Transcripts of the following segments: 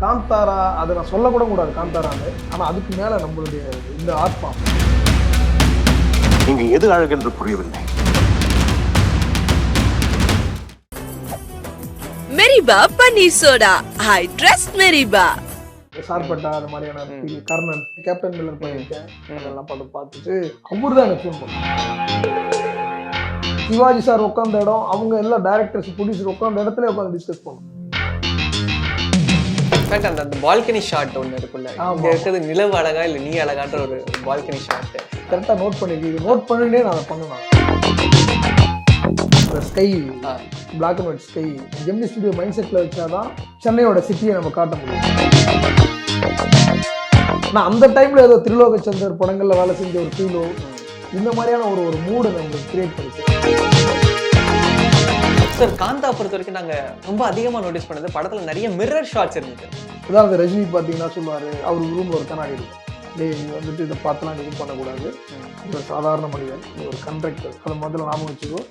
காந்தாரா அதை நான் சொல்லக்கூட கூடாது காந்தாரான்னு. ஆனால் அதுக்கு மேலே நம்மளுடைய இந்த ஆர்ட் ஃபார்ம். இங்கு எது அழகு என்று புரியவில்லை. மெரிபா பன்னீர் சோடா. I trust Meriba. சார்பட்டா அது மாதிரியான கர்ணன், கேப்டன் மில்லர் பண்ணியிருக்கேன். அதெல்லாம் பார்த்துட்டு அவர் தான் எனக்கு ஃபோன் பண்ணாங்க. சிவாஜி சார் உட்காந்த இடம், அவங்க எல்லா டைரக்டர்ஸ் ப்ரொடியூசர் உட்காந்த இடத்துல உட்காந்து டிஸ்கஸ் பண்ணோம். அந்த பால்கனி ஷாட் ஒன்று இருக்குல்ல, இங்க இருக்கிறது நிலவு அழகா இல்லை நீ அழகான்ற ஒரு பால்கனி ஷாட் கரெக்டாக நோட் பண்ணிருக்கீங்க. நோட் பண்ணிட்டே நான் அதை பண்ணுவேன். Sky, black and white sky, Gemini Studio mind செட்டில் வச்சாதான் சென்னையோட சிட்டியை நம்ம காட்ட முடியும். நான் அந்த டைமில் ஏதோ திரிலோகச்சந்தர் படங்களில் வேலை செஞ்ச ஒரு ஃபீலோ, இந்த மாதிரியான ஒரு மூடை நம்மளுக்கு கிரியேட் பண்ணிச்சு. சார், காந்தா பொறுத்த வரைக்கும் நாங்கள் ரொம்ப அதிகமாக நோட்டீஸ் பண்ணது படத்தில் நிறைய மிரர் ஷாட்ஸ் இருந்துச்சு. அதாவது ரஜினி பார்த்தீங்கன்னா சொல்லுவார், அவர் ரூமில் ஒரு கண்ணாடி இருக்கும், நீ வந்துட்டு இதை பார்த்துலாம் இது பண்ணக்கூடாது, இது ஒரு சாதாரண மனிதன், நீ ஒரு கண்ட்ராக்டர், அதை முதல்ல ஞாபகம் வச்சுக்கோ.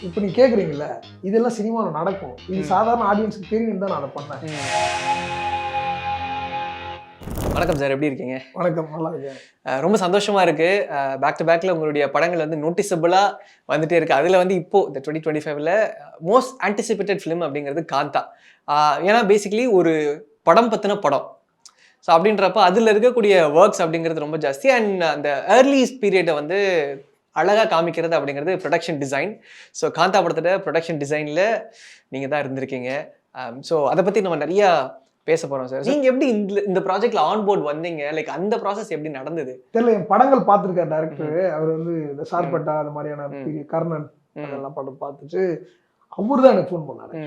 இப்போ நீ கேட்குறீங்களே, இதெல்லாம் சினிமாவில் நடக்கும், இது சாதாரண ஆடியன்ஸுக்கு தெரியும் தான் நான் அதை பண்ணேன். வணக்கம் சார், எப்படி இருக்கீங்க? வணக்கம், நல்லா இருக்கேன். ரொம்ப சந்தோஷமா இருக்கு. பேக் டு பேக்ல உங்களுடைய படங்கள் வந்து நோட்டிசபிளா வந்துட்டே இருக்கு. அதுல வந்து இப்போ இந்த 2025ல மோஸ்ட் ஆன்டிசிபேட்டட் ஃபிலிம் அப்படிங்கிறது காந்தா. ஏன்னா பேசிக்கலி ஒரு படம் பத்தின படம். ஸோ அப்படின்றப்ப அதில் இருக்கக்கூடிய ஒர்க்ஸ் அப்படிங்கிறது ரொம்ப ஜாஸ்தி. அண்ட் அந்த ஏர்லி பீரியடை வந்து அழகாக காமிக்கிறது அப்படிங்கிறது ப்ரொடக்ஷன் டிசைன். ஸோ காந்தா படத்தோட ப்ரொடக்ஷன் டிசைனில் நீங்கள் தான் இருந்திருக்கீங்க. ஸோ அதை பற்றி நம்ம நிறையா பேச போகிறோம் சார். நீங்கள் எப்படி இந்த ப்ராஜெக்டில் ஆன் போர்ட் வந்தீங்க? லைக் அந்த ப்ராசஸ் எப்படி நடந்தது? தெரியல, என் படங்கள் பார்த்துருக்காரு டேரக்டர். அவர் வந்து இந்த சார்பட்டா அது மாதிரியான கர்ணன் அதெல்லாம் படம் பார்த்துட்டு அவர் தான் எனக்கு ஃபோன் பண்ணாரு.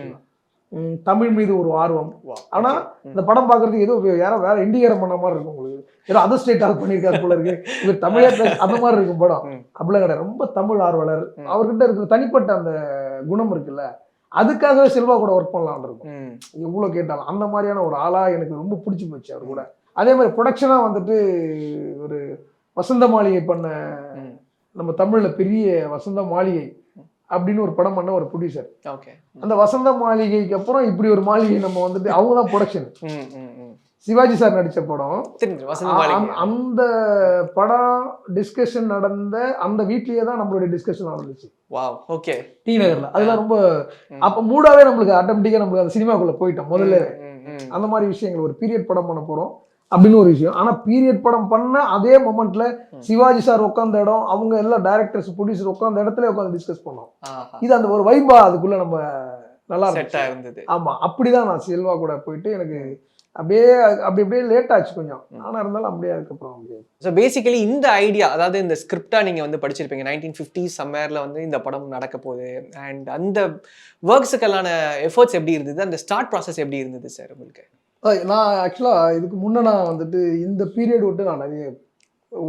தமிழ் மீது ஒரு ஆர்வம். ஆனா இந்த படம் பாக்குறதுக்கு ஏதோ யாரோ வேற இண்டிகேரம் பண்ண மாதிரி இருக்கும். உங்களுக்கு ஏதோ அதர் ஸ்டேட் ஆள் பண்ணியிருக்காரு போல இருக்கு, இவர் தமிழே அந்த மாதிரி இருக்கும் படம். அப்படிலாம் கிடையாது, ரொம்ப தமிழ் ஆர்வலர். அவர்கிட்ட இருக்கிற தனிப்பட்ட அந்த குணம் இருக்குல்ல, அதுக்காகவே செல்வா கூட ஒர்க் பண்ணலாம்னு இருக்கும் எவ்வளவு கேட்டாலும். அந்த மாதிரியான ஒரு ஆளா எனக்கு ரொம்ப பிடிச்சி போச்சு அவர் கூட. அதே மாதிரி ப்ரொடக்ஷனா வந்துட்டு ஒரு வசந்த மாளிகை பண்ண, நம்ம தமிழ்ல பெரிய வசந்த மாளிகை அப்படின்னு ஒரு படம் பண்ண ஒரு ப்ரொடியூசர். அந்த வசந்த மாளிகைக்கு அப்புறம் இப்படி ஒரு மாளிகை நம்ம வந்துட்டு அவங்க தான் ப்ரொடக்ஷன். சிவாஜி சார் நடிச்ச படம், அந்த படம் டிஸ்கஷன் நடந்த அந்த வீட்லயே தான் நம்மளுடைய டிஸ்கஷன் நடந்துச்சு. டி நகர்ல. அதெல்லாம் ரொம்ப அப்ப மூடாவே நம்மளுக்கு ஆட்டோமேட்டிக்கா நம்மளுக்கு அந்த சினிமாக்குள்ள போயிட்டோம் முதல்ல. அந்த மாதிரி விஷயங்கள் ஒரு பீரியட் படம் பண்ண போறோம் அப்படின்னு ஒரு விஷயம். ஆனா பீரியட் படம் பண்ண அதே மொமெண்ட்ல சிவாஜி சார் உட்காந்த இடம், அவங்க எல்லா டைரக்டர்ஸ் ப்ரொடியூசர் உட்காந்த இடத்துல உட்காந்து டிஸ்கஸ் பண்ணோம். இது அந்த ஒரு வைபா அதுக்குள்ள நம்ம நல்லா இருந்தது. ஆமா, அப்படிதான் நான் செல்வா கூட போயிட்டு எனக்கு அப்படியே லேட் ஆச்சு கொஞ்சம். ஆனா இருந்தாலும் அப்படியே அதுக்கப்புறம் அப்படியே. ஸோ பேசிக்கலி இந்த ஐடியா, அதாவது இந்த ஸ்கிரிப்டா நீங்க வந்து படிச்சிருப்பீங்க 1950s சம்மேர்ல வந்து இந்த படம் நடக்க போகுது. அண்ட் அந்த ஒர்க்ஸுக்கெல்லான எஃபர்ட்ஸ் எப்படி இருந்தது? அந்த ஸ்டார்ட் ப்ராசஸ் எப்படி இருந்தது சார் உங்களுக்கு? நான் ஆக்சுவலா இதுக்கு முன்ன நான் வந்துட்டு இந்த பீரியட் விட்டு நான் நிறைய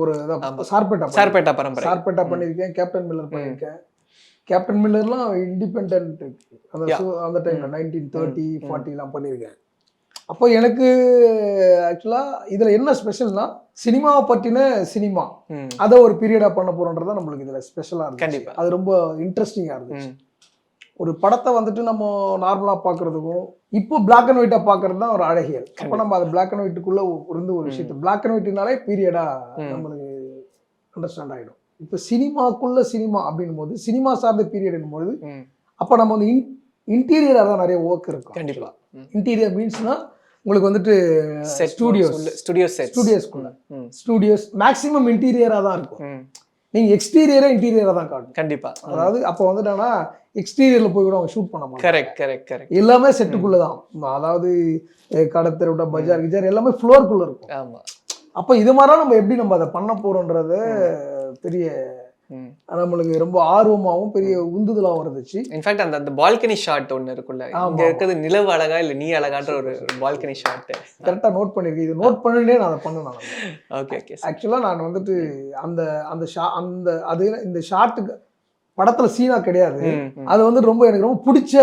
ஒரு சார்பேட்டா பண்ணியிருக்கேன், கேப்டன் மில்லர் பண்ணியிருக்கேன். கேப்டன் மில்லர்லாம் இண்டிபெண்ட் அந்த டைம்ல 1930, 40 பண்ணியிருக்கேன். அப்போ எனக்கு ஆக்சுவலா இதுல என்ன ஸ்பெஷல்னா, சினிமாவை பற்றின சினிமா அதை ஒரு பீரியடா பண்ண போறோன்றதான் நம்மளுக்கு இதுல ஸ்பெஷலா இருக்கு. அது ரொம்ப இன்ட்ரெஸ்டிங்கா இருந்துச்சு. ஒரு படத்தை வந்துட்டு நம்ம நார்மலா பாக்குறதுக்கும் இப்போ பிளாக் அண்ட் ஒயிட்டா பாக்குறது தான் ஒரு அழகியல். அப்ப நம்ம அது பிளாக் அண்ட் ஒயிட்டுக்குள்ள இருந்து ஒரு விஷயத்த பிளாக் அண்ட் ஒயிட்னாலே பீரியடா நம்மளுக்கு அண்டர்ஸ்டாண்ட் ஆயிடும். இப்போ சினிமாக்குள்ள சினிமா அப்படின்னும் போது, சினிமா சார்ந்த பீரியட் போது அப்ப நம்ம வந்து இன்டீரியரா தான் நிறைய ஒர்க் இருக்கும். கண்டிப்பா இன்டீரியர் மீன்ஸ்னா உங்களுக்கு வந்துட்டு ஸ்டூடியோஸ் மேக்ஸிமம் இன்டீரியரா தான் இருக்கும். நீங்க இன்டீரியரா தான் காட்டும். கண்டிப்பா. அதாவது அப்ப வந்துட்டானா எக்ஸ்டீரியர்ல போய் கூட அவங்க ஷூட் பண்ண மாட்டாங்க. கரெக்ட். எல்லாமே செட்டுக்குள்ளதான். அதாவது கடத்தெருவிட்ட பஜார் கிஜார் எல்லாமே ஃப்ளோருக்குள்ள இருக்கும். ஆமா. அப்ப இது மாதிரிலாம் நம்ம எப்படி நம்ம அதை பண்ண போறோம்ன்றது பெரிய நம்மளுக்கு ரொம்ப ஆர்வமாகவும் பெரிய உந்துதலாகவும் இருந்துச்சு. இன்ஃபேக்ட் அந்த பால்கனி ஷாட் ஒன்று இருக்குல்ல, இங்க இருக்கிறது நிலவு அழகா இல்லை நீ அழகான்ற ஒரு பால்கனி ஷாட் கரெக்டாக நோட் பண்ணிருக்கேன். இது நோட் பண்ணிட்டே நான் அதை பண்ணேன். ஓகே. ஆக்சுவலாக நான் வந்துட்டு இந்த ஷாட்டுக்கு படத்துல சீனா கிடையாது. அது வந்து எனக்கு ரொம்ப பிடிச்ச,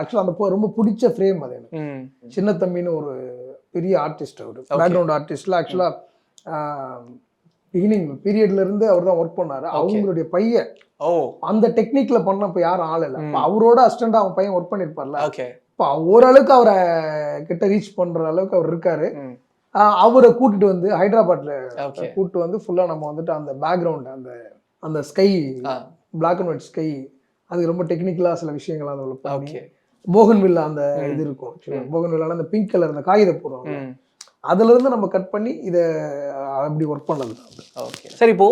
ஆக்சுவலா அந்த ரொம்ப பிடிச்ச ஃப்ரேம் அது எனக்கு. சின்ன தம்பின்னு ஒரு பெரிய ஆர்டிஸ்ட், அவர் பேக்ரவுண்ட் ஆர்டிஸ்ட்ல ஆக்சுவலா பிகினிங் பீரியட்ல இருந்து அவர் தான் ஒர்க் பண்ணாரு. அவங்களுடைய பையன் அந்த டெக்னிக்ல பண்ணப்ப யாரும் ஆள் இல்லை. அவரோட அசிஸ்டண்டா அவன் பையன் ஒர்க் பண்ணிருப்பார்ல, இப்போ ஓரளவுக்கு அவரை கிட்ட ரீச் பண்ற அளவுக்கு அவர் இருக்காரு. ம். அவரை கூட்டிட்டு வந்து ஹைதராபாத்ல ஓகே. கூட்டிட்டு வந்து ஃபுல்லா நம்ம வந்துட்டு அந்த பேக்ரவுண்ட் அந்த அந்த ஸ்கை ஆ. பிளாக் அண்ட் ஒயிட் ஸ்கை அது ரொம்ப டெக்னிக்கலா சில விஷயங்கள் அதில் பண்ணி ஓகே. போகன் வில்லா அந்த இது இருக்கும் போகன் வில்லால அந்த பிங்க் கலர் அந்த காகித போடுவாங்க ம். அதுல இருந்து நம்ம கட் பண்ணி இதை அப்படி ஒர்க் பண்ணது. Okay sir. இப்போ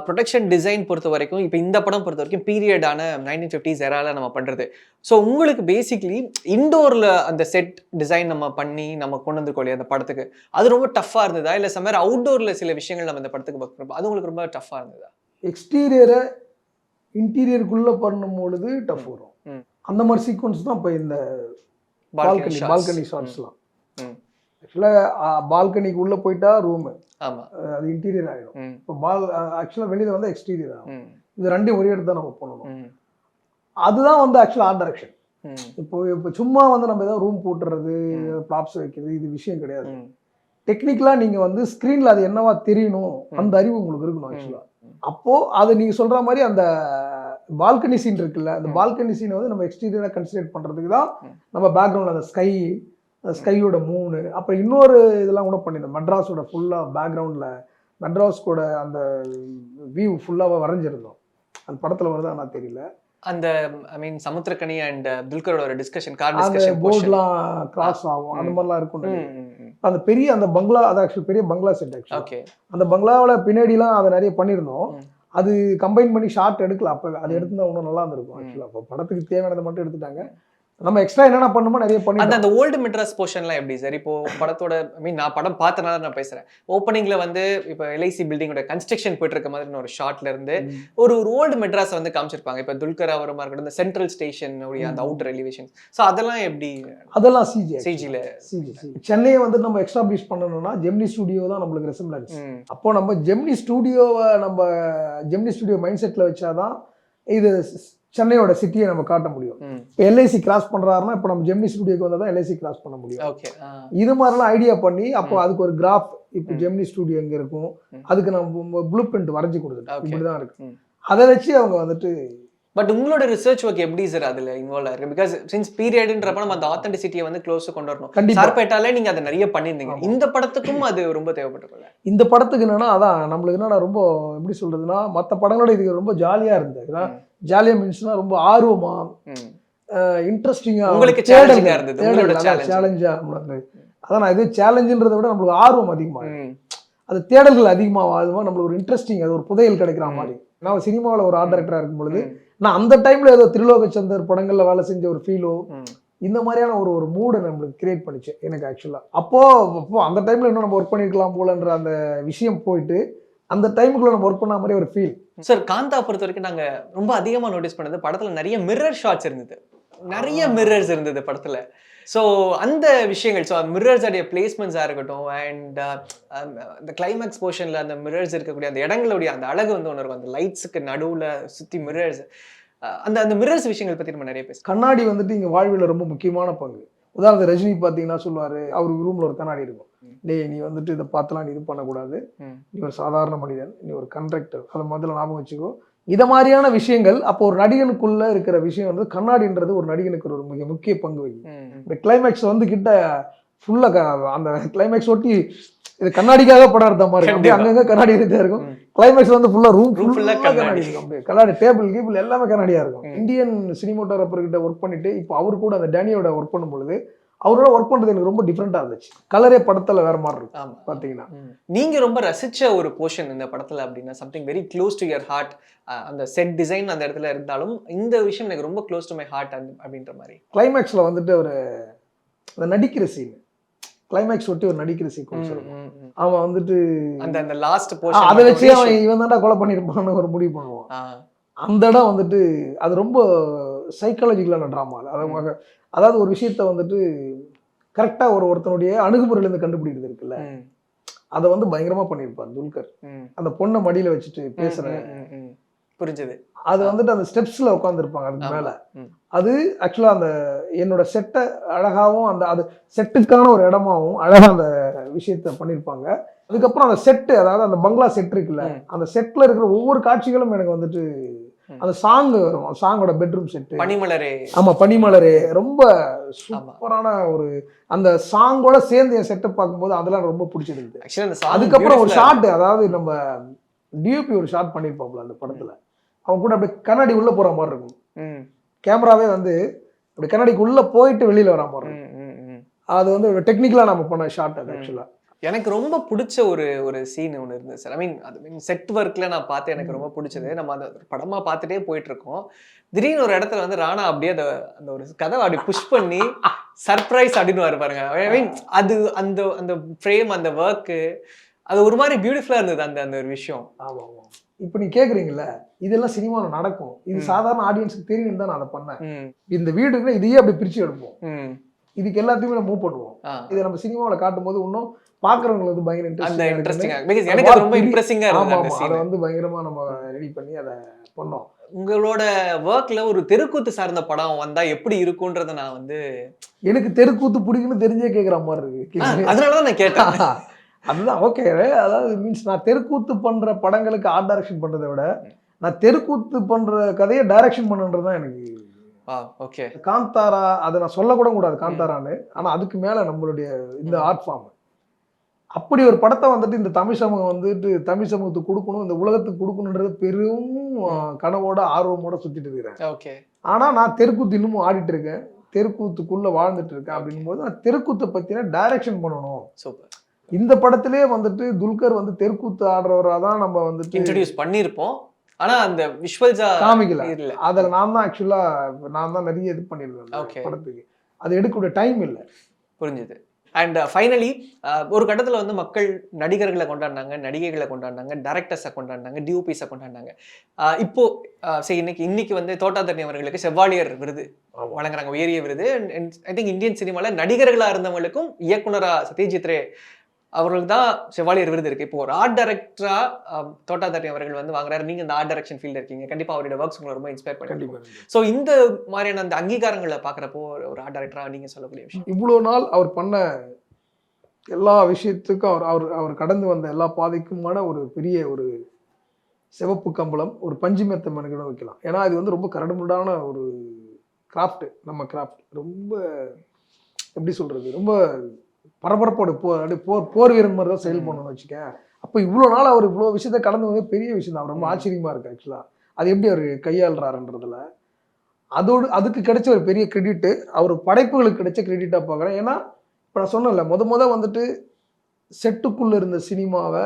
ப்ரொடக்ஷன் டிசைன் பொறுத்த வரைக்கும் இப்போ இந்த படம் பொறுத்த வரைக்கும் பீரியடான 1950s எரால நம்ம பண்றது. ஸோ உங்களுக்கு பேசிக்லி இண்டோர்ல அந்த செட் டிசைன் நம்ம பண்ணி நம்ம கொண்டு வந்துருக்கோம் இல்லையா அந்த படத்துக்கு, அது ரொம்ப டஃப்பா இருந்ததா இல்லை சமேர் அவுட்டோர்ல சில விஷயங்கள் நம்ம இந்த படத்துக்கு ஒர்க் பண்ணுறோம் அது உங்களுக்கு ரொம்ப டஃப்பா இருந்ததா? எக்ஸ்டீரியரை இன்டீரியருக்குள்ள பண்ணும்பொழுது டஃப் வரும். ம். அந்த மாதிரி சீக்வன்ஸ் தான் இப்போ இந்த பால்கனி ஷாட்ஸ்லாம். ஆக்சுவலாக பால்கனிக்கு உள்ள போயிட்டா ரூமு, ஆமா. அது இன்டீரியர் ஆகிடும். ம். இப்போ ஆக்சுவலாக வெளியில வந்து எக்ஸ்டீரியர் ஆகும். ம். இது ரெண்டையும் ஒரே இடத்துல நம்ம பண்ணணும். ம். அதுதான் வந்து ஆக்சுவலாக ஆர்ட் டைரக்ஷன். ம். இப்போ சும்மா வந்து நம்ம ஏதாவது ரூம் போட்டுறது ப்ராப்ஸ் வைக்கிறது இது விஷயம் கிடையாது. ம். டெக்னிக்கலா நீங்க வந்து ஸ்கிரீன்ல அது என்னவா தெரியணும் அந்த அறிவு உங்களுக்கு இருக்கணும் ஆக்சுவலா. அப்போ அது நீங்க சொல்ற மாதிரி அந்த பால்கனி சீன் இருக்குல்ல, அந்த பால்கனி சீனை வந்து நம்ம எக்ஸ்டீரியரா கன்சிடர் பண்றதுக்கு தான் நம்ம பேக்ரவுண்ட் அந்த ஸ்கையோட மூணு, அப்புறம் இன்னொரு இதெல்லாம் கூட பண்ணிருந்தோம். மெட்ராஸோட ஃபுல்லா பேக்ரவுண்ட்ல மெட்ராஸ் கூட அந்த வியூ ஃபுல்லாவா வரைஞ்சிருந்தோம். அந்த படத்துல வருதா நான் தெரியல. அந்த ஐ மீன் சமுத்திரக்கனி அண்ட் துல்கரோட ஒரு டிஸ்கஷன் கார் அந்த டிஸ்கஷன் போர்ட்லாம் கிராஸ் ஆகும் அந்த மாதிரிலாம் இருக்கும். போர்ஷன். அந்த பெரிய அந்த பங்களா, அது ஆக்சுவலி பெரிய பங்களா செட் ஆக்சுவலி. ஓகே. அந்த பங்களாவில் பின்னாடிலாம் அதை நிறைய பண்ணியிருந்தோம். அது கம்பைன் பண்ணி ஷார்ட் எடுக்கல. அப்போ அது எடுத்துருந்தா இன்னும் நல்லா இருந்திருக்கும் ஆக்சுவலாக. அப்போ படத்துக்கு தேவையானதை மட்டும் எடுத்துட்டாங்க. நம்ம எக்ஸ்ட்ரா என்னென்ன பண்ணுமோ நிறைய பண்ணி. அந்த ஓல்டு மெட்ராஸ் போர்ஷன்லாம் எப்படி சார்? இப்போ படத்தோட ஐ மீன் நான் படம் பார்த்தனால நான் பேசுறேன். ஓப்பனிங்ல வந்து இப்போ எல்ஐசி பில்டிங்கோட கன்ஸ்ட்ரக்ஷன் போயிட்டு இருக்க மாதிரி ஒரு ஷார்ட்ல இருந்து ஒரு ஓல்டு மெட்ராஸ் வந்து காமிச்சிருப்பாங்க. இப்போ துல்கர் அவரமா இருக்கட்டும், இந்த சென்ட்ரல் ஸ்டேஷன் அந்த அவுட்டர் எலிவேஷன். ஸோ அதெல்லாம் எப்படி? அதெல்லாம் சிஜி. சென்னையை வந்து நம்ம எக்ஸ்டாப்ளிஷ் பண்ணணும்னா ஜெமினி ஸ்டுடியோ தான் நம்மளுக்கு ரெசம்பிளன்ஸ். அப்போ நம்ம ஜெமினி ஸ்டுடியோ மைண்ட் செட்ல வச்சாதான் இது சென்னையோட சிட்டியை நம்ம காட்ட முடியும். இப்போ எல்ஐசி கிராஸ் பண்றாருன்னா இப்போ நம்ம ஜெமினி ஸ்டுடியோக்கு வந்தால் தான் எல்ஐசி கிராஸ் பண்ண முடியும். இது மாதிரிலாம் ஐடியா பண்ணி அப்போ அதுக்கு ஒரு கிராஃப், இப்போ ஜெமினி ஸ்டுடியோ எங்க இருக்கும் அதுக்கு நம்ம ப்ளூ பிரிண்ட் வரைஞ்சி கொடுத்துட்டோம். இப்படிதான் இருக்கு. அதை வச்சு அவங்க வந்துட்டு. பட் உங்களோட ரிசர்ச் ஒர்க் எப்படி சார் அதுல இன்வால்வ் ஆயிருக்கு? பிகாஸ் சின்ஸ் பீரியட்ன்றப்ப நம்ம அந்த ஆத்தென்டிசிட்டியை வந்து க்ளோஸ் கொண்டு வரணும். சார்பேட்டாலே நீங்க அதை நிறைய பண்ணியிருந்தீங்க. இந்த படத்துக்கும் அது ரொம்ப தேவைப்பட்டிருக்குல்ல? இந்த படத்துக்கு என்னன்னா அதான் நம்மளுக்கு என்னன்னா ரொம்ப எப்படி சொல்றதுன்னா மற்ற படங்களோட இதுக்கு ரொம்ப ஜாலியா இருந்தது. ஜாலியா மீன்ஸ்னா ரொம்ப ஆர்வமா இன்ட்ரெஸ்டிங்கா உங்களுக்கு சேலஞ்சிங்கா இருந்தது. சேலஞ்சா அதான் நான் இது சேலஞ்சுன்றதை விட நம்மளுக்கு ஆர்வம் அதிகமா, அது தேடல்கள் அதிகமாக நம்மளுக்கு ஒரு இன்ட்ரெஸ்டிங், அது ஒரு புதையல் கிடைக்கிற மாதிரி. நான் சினிமாவில் ஒரு ஆர்ட் டைரக்டரா இருக்கும் பொழுது நான் அந்த டைம்ல ஏதோ திரிலோகச்சந்தர் படங்கள்ல வேலை செஞ்ச ஒரு ஃபீலோ இந்த மாதிரியான ஒரு மூடை நம்மளுக்கு கிரியேட் பண்ணிச்சு எனக்கு ஆக்சுவலா. அப்போ அந்த டைம்ல இன்னும் நம்ம ஒர்க் பண்ணிருக்கலாம் போலன்ற அந்த விஷயம் போயிட்டு அந்த டைமுக்குள்ள நம்ம ஒர்க் பண்ண மாதிரி ஒரு ஃபீல். சார் காந்தா பொறுத்த வரைக்கும் நாங்க ரொம்ப அதிகமா நோட்டீஸ் பண்ணது படத்துல நிறைய மிரர் ஷாட்ஸ் இருந்தது, நிறைய மிரர்ஸ் இருந்தது படத்துல. ஸோ அந்த விஷயங்கள், ஸோ மிரர்ஸ் உடைய பிளேஸ்மெண்ட்ஸாக இருக்கட்டும் அண்ட் இந்த கிளைமேக்ஸ் போர்ஷனில் அந்த மிரர்ஸ் இருக்கக்கூடிய அந்த இடங்களுடைய அந்த அழகு வந்து ஒன்று இருக்கும். அந்த லைட்ஸுக்கு நடுவில் சுற்றி மிரர்ஸ், அந்த மிரர்ஸ் விஷயங்கள் பற்றி நம்ம நிறைய பேசுவோம். கண்ணாடி வந்துட்டு இங்கே வாழ்வில் ரொம்ப முக்கியமான பங்கு. உதாரணத்துக்கு ரஜினி பார்த்தீங்கன்னா சொல்லுவார், அவர் ரூமில் ஒரு கண்ணாடி இருக்கும். டேய் நீ வந்துட்டு இதை பார்த்தலாம், நீ இது பண்ணக்கூடாது, நீ ஒரு சாதாரண மனிதன், நீ ஒரு கண்ட்ராக்டர், அதை முதல்ல ஞாபகம் வச்சுக்கோ. இதை மாதிரியான விஷயங்கள். அப்போ ஒரு நடிகனுக்குள்ள இருக்கிற விஷயம் வந்து கண்ணாடின்றது ஒரு நடிகனுக்கு ஒரு மிக முக்கிய பங்கு வகிக்கும். இந்த கிளைமேக்ஸ் வந்து கிட்ட ஃபுல்லா அந்த கிளைமேக்ஸ் ஒட்டி இது கண்ணாடிக்காக படம் எடுத்த மாதிரி இருக்கும். அங்கங்க கண்ணாடி இருந்தே இருக்கும். கிளைமேக்ஸ் வந்து ஃபுல்லா ரூம் ஃபுல்லா கண்ணாடி இருக்கும். அப்படியே கண்ணாடி டேபிள் கீபிள் எல்லாமே கண்ணாடியா இருக்கும். இந்தியன் சினிமோட்டோகிராஃபர் கிட்ட ஒர்க் பண்ணிட்டு இப்போ அவர் கூட அந்த டேனியோட ஒர்க் பண்ணும் பொழுது அவரோட ஒர்க் பண்றது எனக்கு ரொம்ப டிஃப்ரெண்டா இருந்துச்சு. கலரே படத்துல வேற மாதிரி இருக்கும் பாத்தீங்கன்னா. நீங்க ரொம்ப ரசிச்ச ஒரு போர்ஷன் இந்த படத்துல அப்படின்னா something very close to your heart, அந்த செட் டிசைன் அந்த இடத்துல இருந்தாலும் இந்த விஷயம் எனக்கு ரொம்ப க்ளோஸ் டு மை ஹார்ட் அப்படின்ற மாதிரி. கிளைமேக்ஸ்ல வந்துட்டு ஒரு அந்த நடிக்கிற சீன், கிளைமேக்ஸ் ஒட்டி ஒரு நடிக்கிற சீக்வன்ஸ் இருக்கும். அவன் வந்துட்டு அந்த லாஸ்ட் போர்ஷன் அதை வச்சு அவன் இவன் தான்டா கொலை பண்ணிருப்பான்னு ஒரு முடிவு பண்ணுவான். அந்த இடம் வந்துட்டு அது ரொம்ப சைக்காலஜிக்கலான ட்ராமா. அதாவது ஒரு விஷயத்த வந்துட்டு கரெக்டா ஒருத்தனுடைய அணுகுமுறையிலேருந்து கண்டுபிடிக்கிறது இருக்குல்ல, அதை வந்து பயங்கரமா பண்ணியிருப்பார் துல்கர். அந்த பொண்ணை மடியில வச்சுட்டு பேசுறேன் புரிஞ்சது. அது வந்துட்டு அந்த ஸ்டெப்ஸ்ல உட்காந்துருப்பாங்க அதுக்கு மேல. அது ஆக்சுவலா அந்த என்னோட செட்டை அழகாவும் அந்த அது செட்டுக்கான ஒரு இடமாவும் அழகா அந்த விஷயத்த பண்ணியிருப்பாங்க. அதுக்கப்புறம் அந்த செட்டு, அதாவது அந்த பங்களா செட் இருக்குல்ல, அந்த செட்ல இருக்கிற ஒவ்வொரு காட்சிகளும் எனக்கு வந்துட்டு அந்த சாங் வரும், சாங்கோட பெட்ரூம் செட்டு, பனிமலரே. ஆமா பனிமலரே, ரொம்ப சூப்பரான ஒரு அந்த சாங்கோட சேர்ந்து என் செட்டப் பார்க்கும்போது அதெல்லாம் ரொம்ப பிடிச்சிருக்கு. அதுக்கப்புறம் ஒரு ஷாட், அதாவது நம்ம டிஓபி ஒரு ஷாட் பண்ணியிருப்பாப்ல அந்த படத்துல, அவன் கூட அப்படியே கண்ணாடி உள்ள போற மாதிரி இருக்கும், கேமராவே வந்து அப்படி கண்ணாடிக்கு உள்ள போயிட்டு வெளியில வர மாதிரி இருக்கும். அது வந்து டெக்னிக்கலா நம்ம பண்ண ஷாட் அது. ஆக்சுவலா எனக்கு ரொம்ப பிடிச்ச ஒரு சீன் ஒன்று இருந்தது சார். ஐ மீன் செட் ஒர்க்ல நான் பார்த்து எனக்கு ரொம்ப பிடிச்சது. நம்ம அந்த படமா பார்த்துட்டே போயிட்டு இருக்கோம், திடீர்னு ஒரு இடத்துல வந்து ராணா அப்படியே அந்த ஒரு கதவை அப்படி புஷ் பண்ணி சர்ப்ரைஸ் அப்படின்னு பாருங்க. ஐ மீன் அது அந்த அந்த ஃப்ரேம், அந்த ஒர்க்கு, அது ஒரு மாதிரி பியூட்டிஃபுல்லா இருந்தது அந்த அந்த ஒரு விஷயம். ஆமா ஆமா. இப்போ நீ கேக்குறீங்கல்ல, இதெல்லாம் சினிமாவில் நடக்கும், இது சாதாரண ஆடியன்ஸுக்கு தெரியும் தான் நான் அதை பண்ணேன். இந்த வீடுன்னா இதையே அப்படி பிரிச்சு எடுப்போம், இதுக்கு எல்லாத்தையுமே நம்ம மூவ் பண்ணுவோம். இதை நம்ம சினிமாவில் காட்டும் போது இன்னும் பாக்குறவங்களுக்கு வந்து பயங்கர இன்ட்ரெஸ்டிங்கா, அதை வந்து பயங்கரமா நம்ம ரெடி பண்ணி அதை பண்ணோம். உங்களோட ஒர்க்ல ஒரு தெருக்கூத்து சார்ந்த படம் வந்தா எப்படி இருக்கும்ன்றத நான் வந்து, எனக்கு தெருக்கூத்து பிடிக்குன்னு தெரிஞ்சே கேட்குற மாதிரி இருக்கு, அதனாலதான் நான் கேட்டேன். அதுதான் ஓகே. அதாவது மீன்ஸ் நான் தெருக்கூத்து பண்ற படங்களுக்கு ஆர்ட் டைரக்ஷன் பண்றதை விட நான் தெருக்கூத்து பண்ற கதையை டைரக்ஷன் பண்ணுன்றதுதான் எனக்கு. ஓகே, காந்தாரா அதை நான் சொல்லக்கூட கூடாது காந்தாரான்னு, ஆனா அதுக்கு மேல நம்மளுடைய இந்த ஆர்ட் ஃபார்ம், அப்படி ஒரு படத்தை வந்துட்டு இந்த தமிழ் சமூகம் வந்துட்டு தமிழ் சமூகத்துக்கு கொடுக்கணும், இந்த உலகத்துக்கு கொடுக்கணுன்றது பெரும் கனவோட ஆர்வமோட சுத்திட்டு இருக்கிறேன். ஓகே, ஆனா நான் தெருக்கூத்து இன்னமும் ஆடிட்டு இருக்கேன், தெருக்கூத்துக்குள்ள வாழ்ந்துட்டு இருக்கேன். அப்படின்னும் போது நான் தெருக்கூத்தை பத்தின டைரக்ஷன் பண்ணணும். சூப்பர். இந்த படத்திலே வந்துட்டு துல்கர் வந்து தெருக்கூத்து ஆடுறவரா தான் நம்ம வந்துட்டு இன்ட்ரோடியூஸ் பண்ணிருப்போம், ஆனா அந்த விஷுவல்ஸா காமிக்கல. அதுல நான் தான் ஆக்சுவலா நான் தான் நிறைய இது பண்ணிருக்கேன் படத்துக்கு, அது எடுக்கக்கூடிய டைம் இல்லை. புரிஞ்சுது. அண்ட் ஃபைனலி ஒரு கட்டத்தில் வந்து மக்கள் நடிகர்களை கொண்டாடினாங்க, நடிகைகளை கொண்டாடினாங்க, டைரக்டர்ஸை கொண்டாடினாங்க, டிஓபிஸை கொண்டாடினாங்க. இப்போ சரி, இன்னைக்கு வந்து தோட்டாதரணி அவர்களுக்கு செவ்வாலியர் விருது வழங்குறாங்க, உயரிய விருது. ஐ திங்க் இந்தியன் சினிமாவில் நடிகர்களாக இருந்தவங்களுக்கும் இயக்குனரா சத்யஜித் ரே அவர்களுக்கு தான் செவ்வாலியர் விருது இருக்கு. இப்போ ஒரு ஆர்ட் டைரக்டரா தோட்டாதரணி அவர்கள் வந்து வாங்குறாரு, நீங்க இந்த ஆர்ட் டைரக்ஷன் ஃபீல்ட் இருக்கீங்க, கண்டிப்பா அவருடைய ஒர்க்ஸ் உங்களை ரொம்ப இன்ஸ்பயர் பண்ணிருக்கும். ஸோ இந்த மாதிரியான அந்த அங்கீகாரங்களை பாக்குறப்போ ஒரு ஆர்ட் டைரக்டரா நீங்க சொல்லக்கூடிய விஷயம், இவ்வளவு நாள் அவர் பண்ண எல்லா விஷயத்துக்கும் அவர் கடந்து வந்த எல்லா பாதைக்குமான ஒரு பெரிய ஒரு சிவப்பு கம்பளம், ஒரு பஞ்சு மெத்த மனுகூட வைக்கலாம். ஏன்னா இது வந்து ரொம்ப கரடுமுரடான ஒரு கிராஃப்ட், நம்ம கிராஃப்ட் ரொம்ப எப்படி சொல்றது, ரொம்ப பரபரப்போடு போர் வீரன் மாதிரி தான் செயல் பண்ணணும்னு வச்சுக்கேன். அப்போ இவ்வளோ நாள் அவர் இவ்வளோ விஷயத்த கடந்து வந்து பெரிய விஷயம் தான், ரொம்ப ஆச்சரியமா இருக்கு ஆக்சுவலாக. அது எப்படி அவர் கையாளுறாருன்றதுல அதுக்கு கிடைச்ச ஒரு பெரிய கிரெடிட்டு அவர் படைப்புகளுக்கு கிடைச்ச கிரெடிட்டாக பார்க்குறேன். ஏன்னா இப்போ நான் சொன்னேன்ல, முத வந்துட்டு செட்டுக்குள்ளே இருந்த சினிமாவை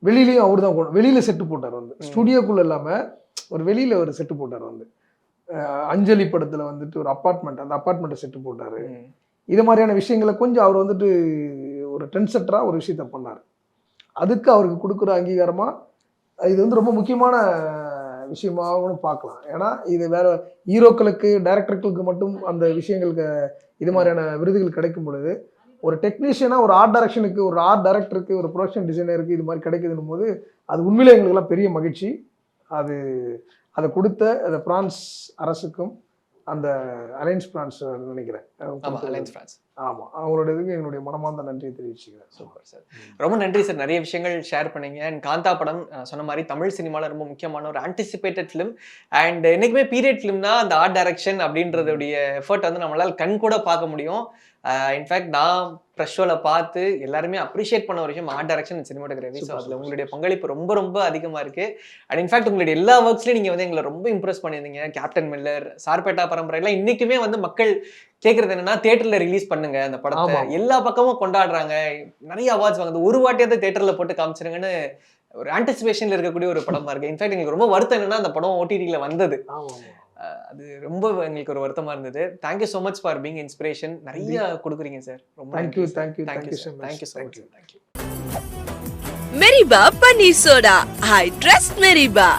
வெளியிலையும் அவர் தான் வெளியில் செட்டு போட்டார், வந்து ஸ்டுடியோக்குள்ளே இல்லாமல் ஒரு வெளியில் ஒரு செட்டு போட்டார். வந்து அஞ்சலி படத்தில் வந்துட்டு ஒரு அப்பார்ட்மெண்ட், அந்த அப்பார்ட்மெண்ட்டை செட்டு போட்டார். இது மாதிரியான விஷயங்களை கொஞ்சம் அவர் வந்துட்டு ஒரு ட்ரெண்ட்செட்டராக ஒரு விஷயத்த பண்ணார். அதுக்கு அவருக்கு கொடுக்குற அங்கீகாரமாக இது வந்து ரொம்ப முக்கியமான விஷயமாகவும் பார்க்கலாம். ஏன்னா இது வேற ஹீரோக்களுக்கு டைரக்டர்களுக்கு மட்டும் அந்த விஷயங்களுக்கு இது மாதிரியான விருதுகள் கிடைக்கும் பொழுது, ஒரு டெக்னீஷியனாக ஒரு ஆர்ட் டைரக்ஷனுக்கு, ஒரு ஆர்ட் டைரக்டருக்கு, ஒரு ப்ரொடக்ஷன் டிசைனருக்கு இது மாதிரி கிடைக்குதுன்னும் போது அது உண்மையிலே எங்களுக்கெல்லாம் பெரிய மகிழ்ச்சி. அதை கொடுத்த அந்த பிரான்ஸ் அரசுக்கும், அந்த அலைன்ஸ் பிரான்ஸ் நினைக்கிறேன், ஆமா, அவங்களோட இதுக்கு என்னுடைய மனமார்ந்த நன்றி தெரிவிச்சுக்கிறேன். சூப்பர் சார், ரொம்ப நன்றி சார், நிறைய விஷயங்கள் ஷேர் பண்ணீங்க. அண்ட் காந்தா படம் சொன்ன மாதிரி தமிழ் சினிமாவில் ரொம்ப முக்கியமான ஒரு ஆன்டிசிபேட்டட் ஃபிலிம். அண்ட் என்னைக்குமே பீரியட் ஃபிலிம்னா அந்த ஆர்ட் டைரக்ஷன் அப்படின்றதுடைய எஃபர்ட் வந்து நம்மளால் கண் கூட பார்க்க முடியும். இன்ஃபேக்ட் நான் ப்ரெஷ் ஷோவில் பார்த்து எல்லாருமே அப்ரிஷியேட் பண்ண ஒரு விஷயம் art direction and cinematography. So அதில் உங்களுடைய பங்களிப்பு ரொம்ப ரொம்ப அதிகமாக இருக்குது. அண்ட் இன்ஃபேக்ட் உங்களுடைய எல்லா ஒர்க்ஸ்லையும் நீங்கள் வந்து எங்களை ரொம்ப இம்ப்ரெஸ் பண்ணியிருந்தீங்க. கேப்டன் மில்லர், சார்பேட்டா பரம்பரைலாம் இன்றைக்குமே வந்து மக்கள் கேட்குறது என்னன்னா, தியேட்டரில் ரிலீஸ் பண்ணுங்க அந்த படத்தை, எல்லா பக்கமும் கொண்டாடுறாங்க, நிறைய அவார்ட்ஸ் வாங்குது, ஒரு வாட்டியாவது தியேட்டரில் போட்டு காமிச்சிருங்கன்னு ஒரு ஆன்டிசிபேஷனில் இருக்கக்கூடிய ஒரு படமாக இருக்குது. இன்ஃபேக்ட் எங்களுக்கு ரொம்ப வருத்தம் என்னன்னா அந்த படம் ஓடிடியில் வந்தது, அது ரொம்ப எங்களுக்கு ஒரு வருத்தமா இருந்தது. Thank you so much for being inspiration, நிறைய கொடுக்குறீங்க சார். ரொம்ப தேங்க்யூ. மெரிபா பன்னீர் சோடா, ஐ ட்ரஸ்ட் மெரிபா.